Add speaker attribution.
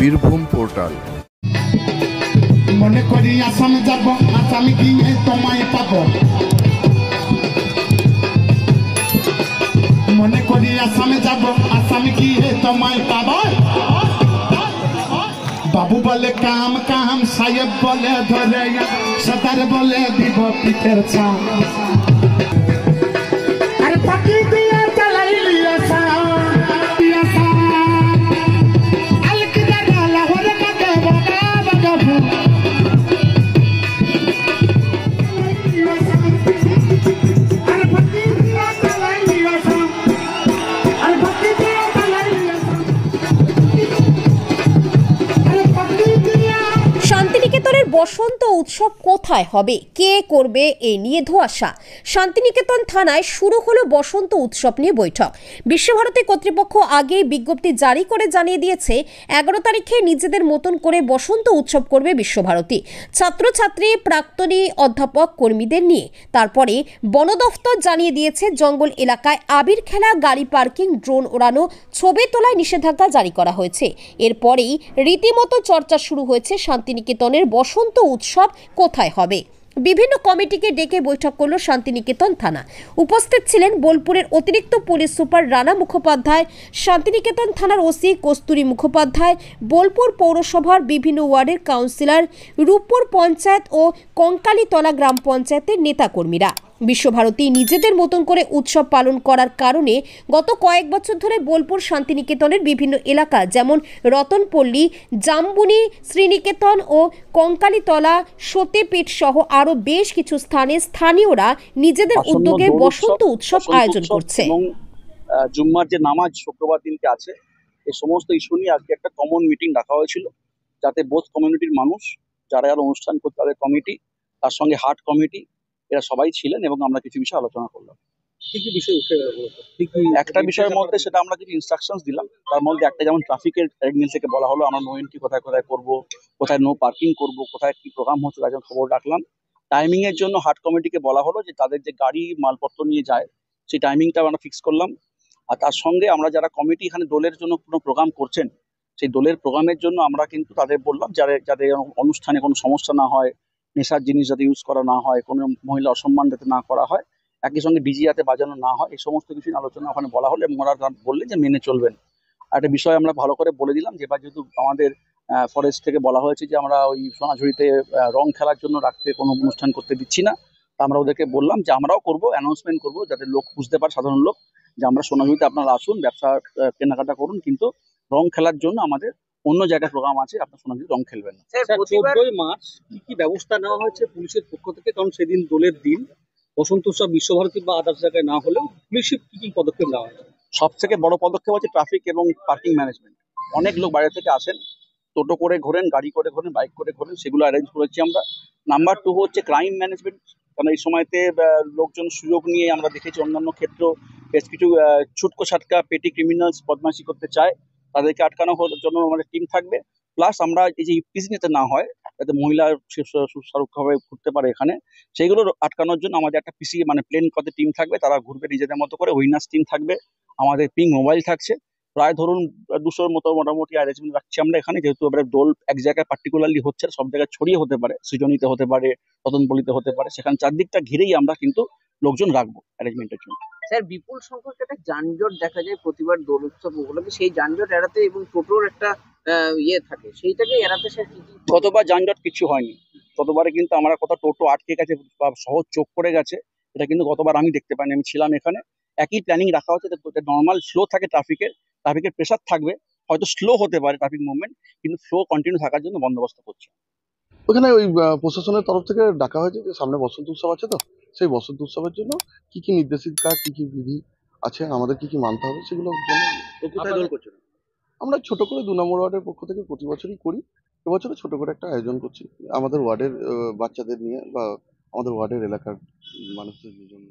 Speaker 1: Birbhum portal.
Speaker 2: মনে করি আসামে যাব, আসামে গিয়ে তোমায় পাব। মনে করি আসামে যাব, আসামে গিয়ে তোমায় পাব। বাবু বলে কাম কাম, সাহেব বলে ধরে, সদার বলে দিব পিঠের ছাপ। আরে পাখি দিয়ে চালাইলি আসাম, আলকি দাদা লাহোর কাকে বকা বকাবু। আরে পাখি দিয়ে চালাইলি আসাম, আরে পাখি দিয়ে চালাইলি আসাম, আরে পাখি দিয়ে।
Speaker 3: শান্তিনিকেতনের বসন্ত উৎসব কোথায় হবে, কে করবে, এই নিয়ে ধোঁয়াশা। শান্তিনিকেতন থানায় শুরু হলো বসন্ত উৎসব নিয়ে বৈঠক। বিশ্বভারতী কর্তৃপক্ষ আগেই বিজ্ঞপ্তি জারি করে জানিয়ে দিয়েছে 11 তারিখে নিজেদের মতন করে বসন্ত উৎসব করবে বিশ্বভারতী। ছাত্রছাত্রী, প্রাক্তনী, অধ্যাপক, কর্মীদের নিয়ে। তারপরে বন দফতর জানিয়ে দিয়েছে জঙ্গল এলাকায় আবির খেলা, গাড়ি পার্কিং, ড্রোন ওড়ানো, ছবি তোলায় নিষেধাজ্ঞা জারি করা হয়েছে। এরপরেই রীতিমতো চর্চা শুরু হয়েছে শান্তিনিকেতনের বসন্ত উৎসব কোথায় হবে। বিভিন্ন কমিটিকে ডেকে বৈঠক করল শান্তিনিকেতন থানা। উপস্থিত ছিলেন বোলপুরের অতিরিক্ত পুলিশ সুপার রানা মুখোপাধ্যায়, শান্তিনিকেতন থানার ওসি কস্তুরী মুখোপাধ্যায়, বোলপুর পৌরসভার বিভিন্ন ওয়ার্ডের কাউন্সিলর, রূপপুর পঞ্চায়েত ও কঙ্কালীতলা গ্রাম পঞ্চায়েতের নেতাকর্মীরা। বিশ্বভারতী নিজেদের মতন করে উৎসব পালন করার কারণে গত কয়েক বছর ধরে বোলপুর শান্তিনিকেতনের বিভিন্ন এলাকা যেমন রতনপল্লী, জাম্বুনি, শ্রীনিকেতন ও কঙ্কালীতলা, সতীপীঠ সহ আরও বেশ কিছু স্থানে স্থানীয়রা নিজেদের উদ্যোগে বসন্ত উৎসব আয়োজন করছে।
Speaker 4: জুম্মার যে নামাজ শুক্রবার দিনকে আছে, এই সমস্ত ইস্যু নিয়ে আজকে একটা কমন মিটিং রাখা হয়েছিল, যাতে বোথ কমিউনিটির মানুষ যারা যারা অনুষ্ঠান করতে তাদের কমিটি, তার সঙ্গে হাট কমিটি, এরা সবাই ছিলেন এবং আমরা কিছু বিষয় আলোচনা করলাম। একটা বিষয়ের মধ্যে সেটা আমরা কিছু ইনস্ট্রাকশনস দিলাম। তার মধ্যে একটা যেমন ট্রাফিকের অ্যারেঞ্জমেন্ট থেকে বলা হলো আমরা নো এন্ট্রি কোথায় কোথায় করবো, কোথায় নো পার্কিং করবো, কোথায় কি প্রোগ্রাম হচ্ছে তার জন্য খবর রাখলাম। টাইমিং এর জন্য হাট কমিটিকে বলা হলো যে তাদের যে গাড়ি মালপত্র নিয়ে যায় সেই টাইমিংটা আমরা ফিক্স করলাম। আর তার সঙ্গে আমরা যারা কমিটি এখানে দোলের জন্য কোনো প্রোগ্রাম করছেন, সেই দোলের প্রোগ্রামের জন্য আমরা কিন্তু তাদের বললাম যাদের অনুষ্ঠানে কোনো সমস্যা না হয়, নেশার জিনিস যাতে ইউজ করা না হয়, কোনো মহিলা অসম্মান যাতে না করা হয়, একই সঙ্গে ডিজি যাতে বাজানো না হয়, এই সমস্ত কিছু আলোচনা ওখানে বলা হলো এবং ওরা বললেন যে মেনে চলবেন। একটা বিষয় আমরা ভালো করে বলে দিলাম যে এবার যেহেতু আমাদের ফরেস্ট থেকে বলা হয়েছে যে আমরা ওই সোনাঝুরিতে রং খেলার জন্য রাখতে কোনো অনুষ্ঠান করতে দিচ্ছি না, আমরা ওদেরকে বললাম যে আমরাও করবো, অ্যানাউন্সমেন্ট করবো যাতে লোক বুঝতে পারে, সাধারণ লোক, যে আমরা সোনাঝুরিতে আপনারা আসুন, ব্যবসা কেনাকাটা করুন, কিন্তু রং খেলার জন্য আমাদের অন্য জায়গায় প্রোগ্রাম আছে, আপনার সোনাঝুরি রং খেলবেন না।
Speaker 5: 14ই মার্চ কি ব্যবস্থা নেওয়া হয়েছে পুলিশের পক্ষ থেকে? কারণ সেদিন দোলের দিন, বসন্ত উৎসব বিশ্বভারতী বা আদার্স জায়গায় না হলেও পুলিশের কি পদক্ষেপ নেওয়া হয়েছে?
Speaker 4: সব থেকে বড় পদক্ষেপ হচ্ছে ট্রাফিক এবং পার্কিং ম্যানেজমেন্ট। অনেক লোক বাইরে থেকে আসেন, টোটো করে ঘোরেন, গাড়ি করে ঘোরেন, বাইক করে ঘোরেন, সেগুলো অ্যারেঞ্জ করেছি আমরা। নাম্বার 2 হচ্ছে ক্রাইম ম্যানেজমেন্ট, কারণ এই সময়তে লোকজন সুযোগ নিয়ে আমরা দেখেছি অন্যান্য ক্ষেত্র বেশ কিছু ছুটকো ছাটকা পেটি ক্রিমিনালস বদমাইশি করতে চায়, তাদেরকে আটকানোর জন্য আমাদের টিম থাকবে। প্লাস আমরা এই যে ইপিজি যাতে না হয়, যাতে মহিলা সুচারুভাবে ঘুরতে পারে এখানে, সেইগুলো আটকানোর জন্য আমাদের একটা পিসি মানে প্লেন পথে টিম থাকবে, তারা ঘুরবে নিজেদের মতো করে। উইনার্স টিম থাকবে, আমাদের পিং মোবাইল থাকছে, প্রায় ধরুন 200-র মতো মোটামুটি অ্যারেঞ্জমেন্ট রাখছি আমরা এখানে। যেহেতু এবারে দোল এক জায়গায় পার্টিকুলারলি হচ্ছে, সব জায়গায় ছড়িয়ে হতে পারে, সৃজনীতে হতে পারে, রতনপল্লীতে হতে পারে, সেখানে চারদিকটা ঘিরেই আমরা কিন্তু লোকজন রাখবো অ্যারেঞ্জমেন্টের জন্য।
Speaker 6: স্যার, বিপুল সংখ্যক একটা যানজট দেখা যায় প্রতিবার দোল উৎসব উপলক্ষে, সেই যানজট এড়াতে এবং টোটোর একটা থাকে, সেইটাকে এড়াতে স্যার কি?
Speaker 4: গতবার যানজট কিছু হয়নি, গতবারে কিন্তু আমরা কোথাও টোটো আটকে গেছে বা সহজ চোখ করে গেছে, এটা কিন্তু গতবার আমি দেখতে পাইনি, আমি ছিলাম এখানে। একই প্ল্যানিং রাখা হচ্ছে, নর্মাল ফ্লো থাকে ট্রাফিকের প্রেশার থাকবে, হয়তো স্লো হতে পারে ট্রাফিক মুভমেন্ট, কিন্তু ফ্লো কন্টিনিউ থাকার জন্য বন্দোবস্ত করছে।
Speaker 1: ওখানে ওই প্রশাসনের তরফ থেকে ডাকা হয়েছে যে সামনে বসন্ত উৎসব আছে, তো সেই বসন্ত উৎসবের জন্য কি কি নির্দেশিকা, কি কি বিধি আছে, আমাদের কি কি মানতে হবে, সেগুলোর জন্য
Speaker 5: কোথায় দোল করছেন?
Speaker 1: আমরা ছোট করে 2 নম্বর ওয়ার্ডের পক্ষ থেকে প্রতি বছরই করি। এবছরে ছোট করে একটা আয়োজন করছি আমাদের ওয়ার্ডের বাচ্চাদের নিয়ে বা আমাদের ওয়ার্ডের এলাকার মানুষদের জন্য।